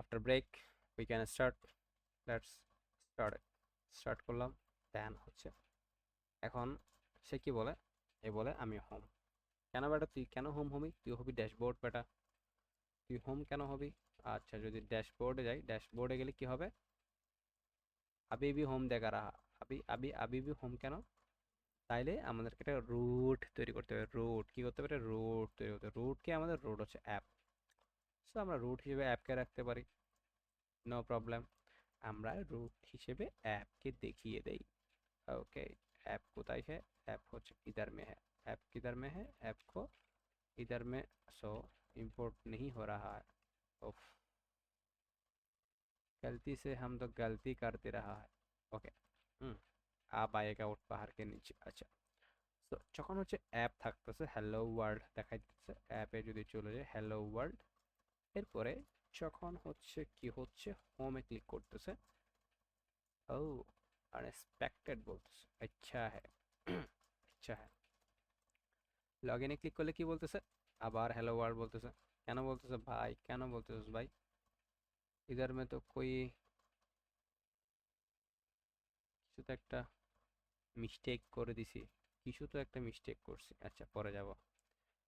after break we can start. Let's start it. Start করলাম। দেন হচ্ছে এখন সে কি বলে, এ বলে আমি হোম। কেন বেটা তুই কেন হোম হবি? তুই হবি ড্যাশবোর্ড বেটা, তুই হোম কেন হবি? আচ্ছা যদি ড্যাশবোর্ডে যাই, ড্যাশবোর্ডে গেলে কি হবে? আবি বি হোম দেখা রাহা। আবি বি হোম কেন? তাইলে আমাদেরকে একটা রুট তৈরি করতে হবে। রুট কি করতে হবে? রুট তৈরি করতে হবে। রুট কি আমাদের? রুট হচ্ছে অ্যাপ। সো আমরা রুট হিসেবে অ্যাপকে রাখতে পারি, নো প্রবলেম। আমরা রুট হিসেবে অ্যাপকে দেখিয়ে দেই। ओके, ऐप कोताई है, ऐप हो इधर में है, ऐप किधर में है, ऐप को इधर में। सो इंपोर्ट नहीं हो रहा है। ओफ, गलती से हम तो गलती करते रहा है। ओके, आप आएगा उठ पहाड़ के नीचे। अच्छा, তো যখন হচ্ছে অ্যাপ থাকতেছে হ্যালো ওয়ার্ল্ড দেখাইতেছে, অ্যাপে যদি চলে যায় হ্যালো ওয়ার্ল্ড, এরপরে যখন হচ্ছে কি হচ্ছে হোমে ক্লিক করতেছে, ও আনএক্সপেক্টেড বলতেছে। আচ্ছা হ্যাঁ, আচ্ছা হ্যাঁ। লগ ইনে ক্লিক করলে কি বলতেছে? আবার হ্যালো ওয়ার্ল্ড বলতেছে। কেন বলতেছে ভাই, কেন বলতেছিস ভাই? ইধার মে তো কোই কিছু তো একটা মিস্টেক করে দিছি, কিছু তো একটা মিস্টেক করছি। আচ্ছা পরে যাব,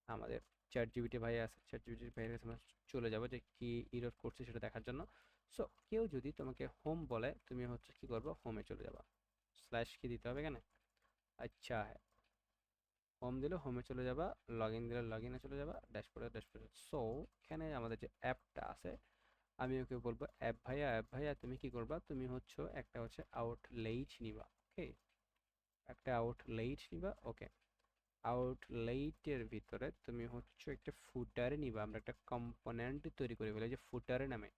আমাদের চ্যাট জিপিটি ভাই আছে, চ্যাট জিপিটি ভাইয়ের কাছে আমরা চলে যাব যে কি ইরর করছে সেটা দেখার জন্য। সো কেউ যদি তোমাকে হোম বলে, তুমি হচ্ছে কি করবো? হোমে চলে যাবা। স্ল্যাশ কি দিতে হবে এখানে? আচ্ছা হ্যাঁ, হোম দিলে হোমে চলে যাবা, লগ ইন দিলে লগ ইনে চলে যাবা, ড্যাশবোর্ডে ড্যাশবোর্ডে। সো এখানে আমাদের যে অ্যাপটা আছে, আমি ওকে বলবো অ্যাপ ভাইয়া, অ্যাপ ভাইয়া তুমি কি করবা? তুমি হচ্ছে একটা হচ্ছে আউটলেট নিবা। ওকে, একটা আউটলেট নিবা। ওকে, আউটলেটের ভিতরে তুমি হচ্ছে একটা ফুটারে নিবা। আমরা একটা কম্পোনেন্ট তৈরি করে ফেলে যে ফুটারে নামে,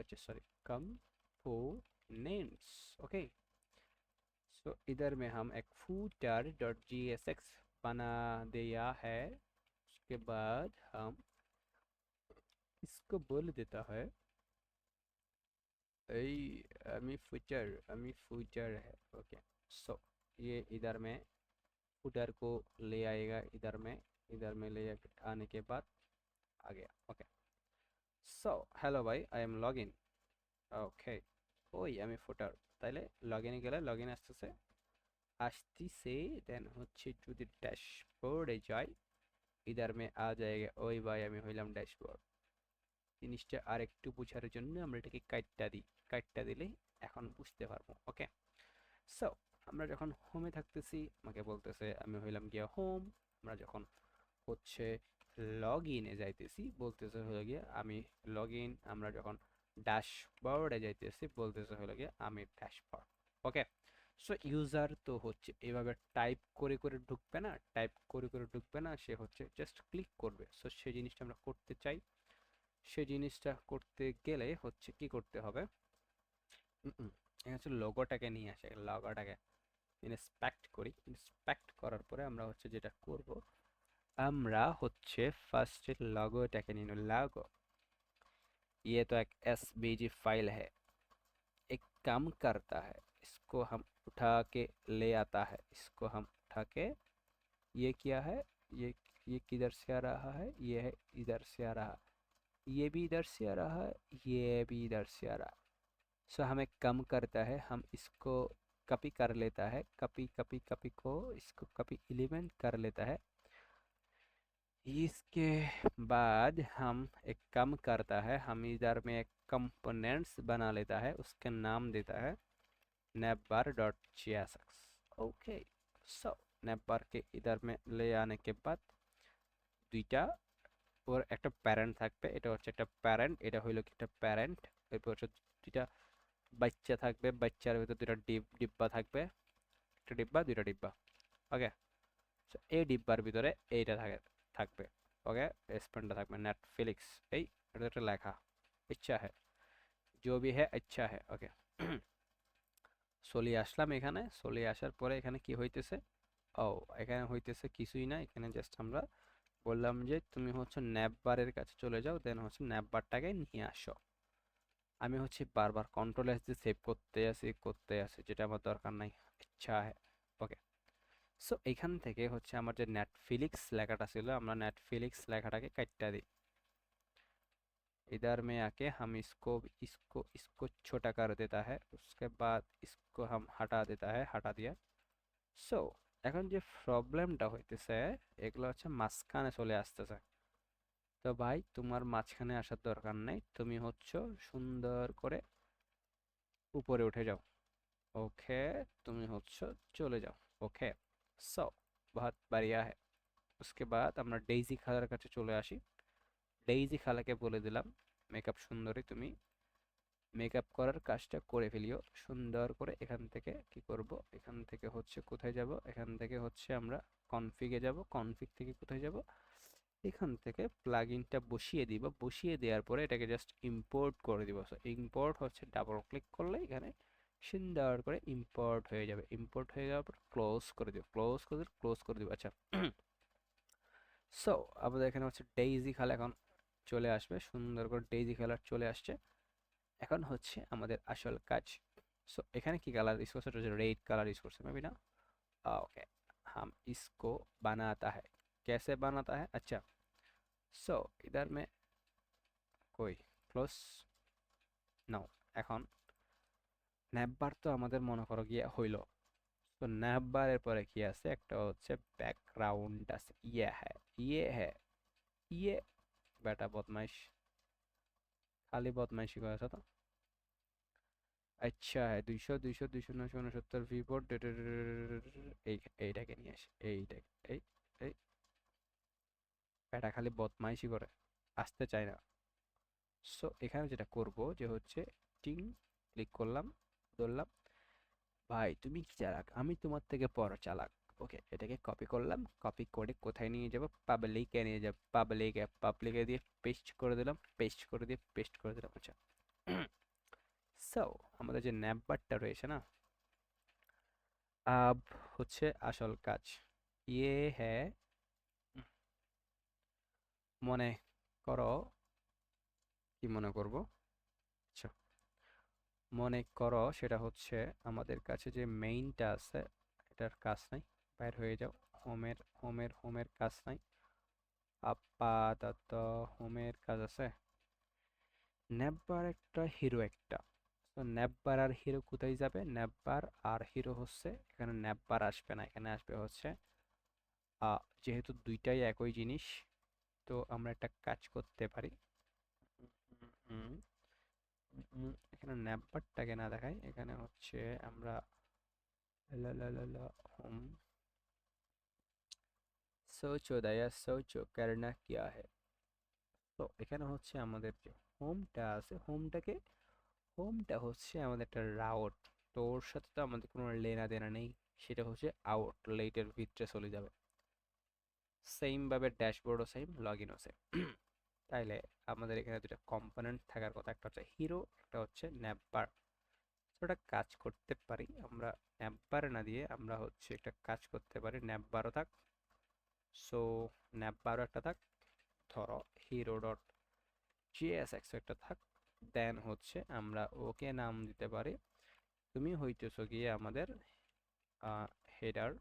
अच्छा सॉरी, कंपोनेंट्स। ओके, सो इधर में हम एक footer dot G S x बना दिया है। उसके बाद हम इसको बोल देता है अमी फूटर है। ओके, सो ये इधर में फूटर को ले आएगा, इधर में ले आने के बाद आ गया। ओके, सो हेलो भाई, आई एम लॉगिन। ओके, ওই আমি ফুটার, তাইলে লগ ইনে গেলে লগ ইন আসতেছে, আসতেছে। দেন হচ্ছে যদি ড্যাশবোর্ডে যাই, ইধার মে আ জায়গা, ওই ভাই আমি হইলাম ড্যাশবোর্ড। জিনিসটা আর একটু বোঝার জন্য আমরা এটাকে কাটটা দিই, কাটটা দিলেই এখন বুঝতে পারবো। ওকে, সো আমরা যখন হোমে থাকতেছি আমাকে বলতেছে আমি হইলাম গিয়া হোম। আমরা যখন হচ্ছে লগ ইনে যাইতেছি বলতেছে হলো গিয়ে আমি লগ ইন। আমরা যখন ড্যাশবোর্ডে যাইতেছি বলতেছে হলো গিয়ে আমি ড্যাশবোর্ড। ওকে, সো ইউজার তো হচ্ছে এভাবে টাইপ করে করে ঢুকবে না, টাইপ করে করে ঢুকবে না, সে হচ্ছে জাস্ট ক্লিক করবে। সো সেই জিনিসটা আমরা করতে চাই। সেই জিনিসটা করতে গেলে হচ্ছে কি করতে হবে? এখানে হচ্ছে লোগোটাকে নিয়ে আসে, লোগোটাকে ইন্সপেক্ট করি। ইন্সপেক্ট করার পরে আমরা হচ্ছে যেটা করব, আমরা হচ্ছে ফার্স্ট लोगोটাকে নিয়ে নেব। लोगो, ये तो एक एसवीजी फाइल है, एक काम करता है, इसको हम उठा के ले आता है, इसको हम उठा के, ये क्या है, ये किधर से आ रहा है? ये है इधर से आ रहा, ये भी इधर से आ रहा है, ये भी इधर से आ रहा। सो हमें कम करता है, हम इसको कॉपी कर लेता है, कॉपी कॉपी कॉपी को इसको कॉपी एलिमेंट कर लेता है। इसके बाद हम एक काम करता है, हम इधर में एक कंपोनेंट्स बना लेता है, उसका नाम देता है navbar डॉट jsx। ओके, सो navbar के इधर में ले आने के बाद দুইটা ওর একটা প্যারেন্ট থাকবে, এটা হচ্ছে একটা প্যারেন্ট, এটা হইলো কি একটা প্যারেন্ট। এরপর হচ্ছে দুইটা বাচ্চা থাকবে, বাচ্চার ভিতর দুইটা ডিব্বা থাকবে, একটা ডিব্বা দুইটা ডিব্বা। ওকে, এই ডিব্বার ভিতরে এইটা থাকবে। ওকে, স্পেনটা থাকবে নেটফ্লিক্স। এই এটা একটা লেখা, ইচ্ছা হ্যাঁ, जो भी है अच्छा है। ওকে, চলে আসলাম এখানে। চলে আসার পরে এখানে কি হইতেছে? ও, এখানে হইতেছে কিছুই না, এখানে জাস্ট আমরা বললাম যে তুমি হচ্ছে ন্যাপবারের কাছে চলে যাও, দেন হচ্ছে ন্যাপবারটাকে নিয়ে আসো। আমি হচ্ছে বারবার কন্ট্রোল এস দিয়ে সেভ করতে আসি, যেটা আমার দরকার নাই। আচ্ছা হ্যাঁ, ওকে। সো এখান থেকে হচ্ছে আমার যে নেটফ্লিক্স লেখাটা ছিল, আমরা নেটফ্লিক্স লেখাটাকে কাটটা দিই। इधर में आके हम इसको इसको इसको छोटा कर देता है, उसके बाद इसको हम हटा देता है, हटा दिया। সো এখন যে প্রবলেমটা হইতেছে এগুলো হচ্ছে মাঝখানে চলে আসতেছে। তো ভাই তোমার মাঝখানে আসার দরকার নেই, তুমি হচ্ছে সুন্দর করে উপরে উঠে যাও। ओके, তুমি হচ্ছে চলে যাও। ওকে, সো बहुत बढ़िया है। उसके बाद আমরা ডেইজি খালার কাছে চলে আসি। ডেইজি খালাকে বলে দিলাম মেকআপ সুন্দরী তুমি মেকআপ করার কাজটা করে ফেলিও সুন্দর করে। এখান থেকে কি করব, এখান থেকে হচ্ছে কোথায় যাব, এখান থেকে হচ্ছে আমরা কনফিগে যাব, কনফিগ থেকে কোথায় যাব, এখান থেকে প্লাগইনটা বসিয়ে দিব। বসিয়ে দেওয়ার পরে এটাকে জাস্ট ইম্পোর্ট করে দিব। সো ইম্পোর্ট হচ্ছে ডাবল ক্লিক করলে এখানে সুন্দর করে ইম্পোর্ট হয়ে যাবে। ইম্পোর্ট হয়ে যাওয়ার পর ক্লোজ করে দিব, ক্লোজ করে দিব। আচ্ছা, সো আমাদের এখানে হচ্ছে ডেইজি খালা এখন চলে আসবে, সুন্দর করে ডেইজি খালা চলে আসছে। এখন হচ্ছে আমাদের আসল কাজ। सो এখানে কি কালার ইউজ করছে, रेड कलर यूज करते मैं भी ना। ओके, हम इसको बनाता है, कैसे बनाता है। अच्छा, सो इधर में कोई क्लोज नाउ। এখন ন্যাপবার তো আমাদের মনে করো গিয়ে হইলো। তো ন্যাপবারের পরে কি আছে, একটা হচ্ছে ব্যাকগ্রাউন্ড আছে। ইয়ে বেটা বদমাইশ, খালি বদমাইশি করেছে তো। আচ্ছা হ্যাঁ, 200 200 200 269 ভিপোর্ট এই এইটাকে নিয়ে আসি, এইটাকে এই এই এটা খালি বদমাইশি করে, আসতে চায় না। সো এখানে যেটা করব যে হচ্ছে টিং ক্লিক করলাম, ধরলাম ভাই তুমি কি চালাক, আমি তোমার থেকে বড় চালাক। ওকে, এটাকে কপি করলাম, কপি করে কোথায় নিয়ে যাব, পাবলিকে নিয়ে যাব। পাবলিকে দিয়ে পেস্ট করে দিলাম, পেস্ট করে দিয়ে পেস্ট করে দিলাম। আচ্ছা, সো আমাদের যে ন্যাপবারটা রয়েছে না, আব হচ্ছে আসল কাজ। ইয়ে হ্যাঁ, মনে করো, কি মনে করব, আচ্ছা মনে করো সেটা হচ্ছে আমাদের কাছে যে মেইনটা আছে এটার কাজ নাই, বাইর হয়ে যাও। হোমের কাজ নাই, আপাতত হোমের কাজ আছে। ন্যাপবার একটা হিরো একটা, তো ন্যাপবার আর হিরো কোথায় যাবে, ন্যাপবার আর হিরো হচ্ছে এখানে, ন্যাপবার আসবে না, এখানে আসবে হচ্ছে যেহেতু দুইটাই একই জিনিস, তো আমরা একটা কাজ করতে পারি। উম, এখানে ন্যাপবারটাকে না দেখাই, এখানে হচ্ছে আমরা হোম, सोचो दया सोचो करना क्या है। তো এখানে হচ্ছে আমাদের যে হোমটা আছে, হোমটা হচ্ছে আমাদের একটা রাউট। তো ওর সাথে তো আমাদের কোনো লেনা দেনা নেই, সেটা হচ্ছে আউটলেটের ভিতরে চলে যাবে। সেম ভাবে ড্যাশবোর্ডও সেম, লগ ইনও সেম। তাইলে আমাদের এখানে দুটো কম্পোনেন্ট থাকার কথা, একটা হচ্ছে হিরো, একটা হচ্ছে ন্যাপবার। ওটা কাজ করতে পারি আমরা, ন্যাপবার না দিয়ে আমরা হচ্ছে একটা কাজ করতে পারি, ন্যাপবারও থাক। সো ন্যাপবারও একটা থাক, ধরো হিরো ডট জিএসএক্স একটা থাক। দেন হচ্ছে আমরা ওকে নাম দিতে পারি, তুমি হইতেছো গিয়ে আমাদের হেডার,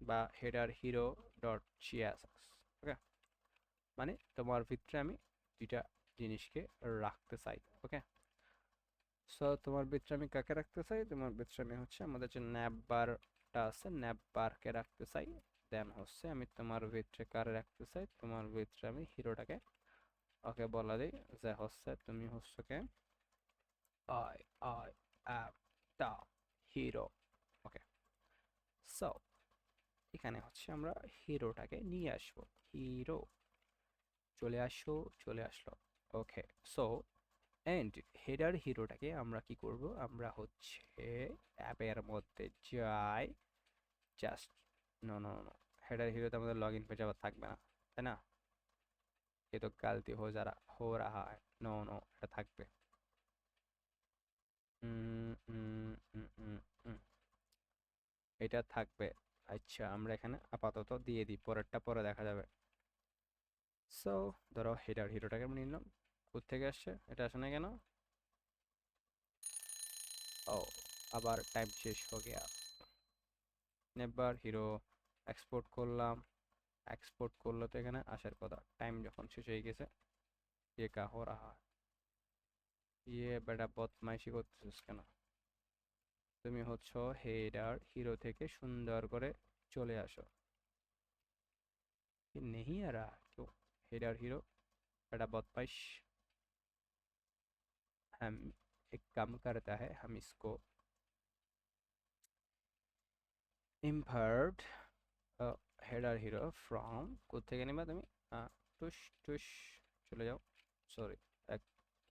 বা হেডার হিরো ডট জিএসএক্স। ওকে, মানে তোমার ভিতরে আমি দুইটা জিনিসকে রাখতে চাই। ওকে, সো তোমার ভিতরে আমি কাকে রাখতে চাই, তোমার ভিতরে আমি হচ্ছে আমাদের যে ন্যাপ বারটা আছে, ন্যাপ বারকে রাখতে চাই। দেন হচ্ছে আমি তোমার ভিতরে কারে রাখতে চাই, তোমার ভিতরে আমি হিরোটাকে ওকে বলা দিই যে হচ্ছে তুমি হচ্ছে কে, I I am the hero. Okay, so এখানে হচ্ছে আমরা হিরোটাকে নিয়ে আসবো। হিরো চলে আসো, চলে আসলো। ওকে, সো এন্ড হেডার হিরোটাকে আমরা কি করব, আমরা হচ্ছে অ্যাপের মধ্যে যাই, just no no no, header হিরোতে আমাদের লগ ইন পেজ আবার থাকবে না, তাই না। ये तो गलती हो रहा है, नो नो এটা থাকবে। উম, উম, উম, উম, উম, এটা থাকবে। আচ্ছা, আমরা এখানে আপাতত দিয়ে দিই, পরেরটা পরে দেখা যাবে। সো ধরো হেডার হিরোটাকে আমরা নিলাম, কোত্থেকে আসছে, এটা আসে না কেন, ও আবার টাইম শেষ হয়ে গিয়া। এবার হিরো এক্সপোর্ট করলাম, এক্সপোর্ট করলে তো এখানে আসার কথা, টাইম যখন শেষ হয়ে গেছে। ये क्या हो रहा है? ये বেটা বদমাইশি করতেছিস কেন? তুমি হচ্ছ হেডার হিরো থেকে সুন্দর করে চলে আসো। ये नहीं आ रहा क्यों? हेडर हीरो बेटा बदमाश। हम एक काम करता है, हम इसको ইম্পোর্ট হেডার হিরো ফ্রম কোথেকে নিবা তুমি? টুস টুস চলে যাও, सॉरी एक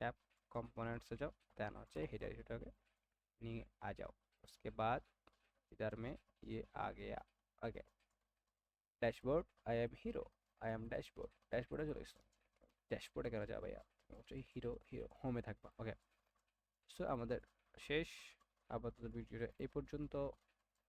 कैप कंपोनेंट से जाओ, देन होचे हेडर हीरो के नहीं आ जाओ। उसके बाद इधर में ये आ गया। Okay, dashboard I am hero, I am dashboard, डैशबोर्डে চলে এসো। ড্যাশবোর্ডে কেন যাবে ভাইয়া? তুমি হচ্ছে হিরো, হিরো হোমে থাকবা। ওকে, সো আমাদের শেষ। আপাতত ভিডিওটা এই পর্যন্ত।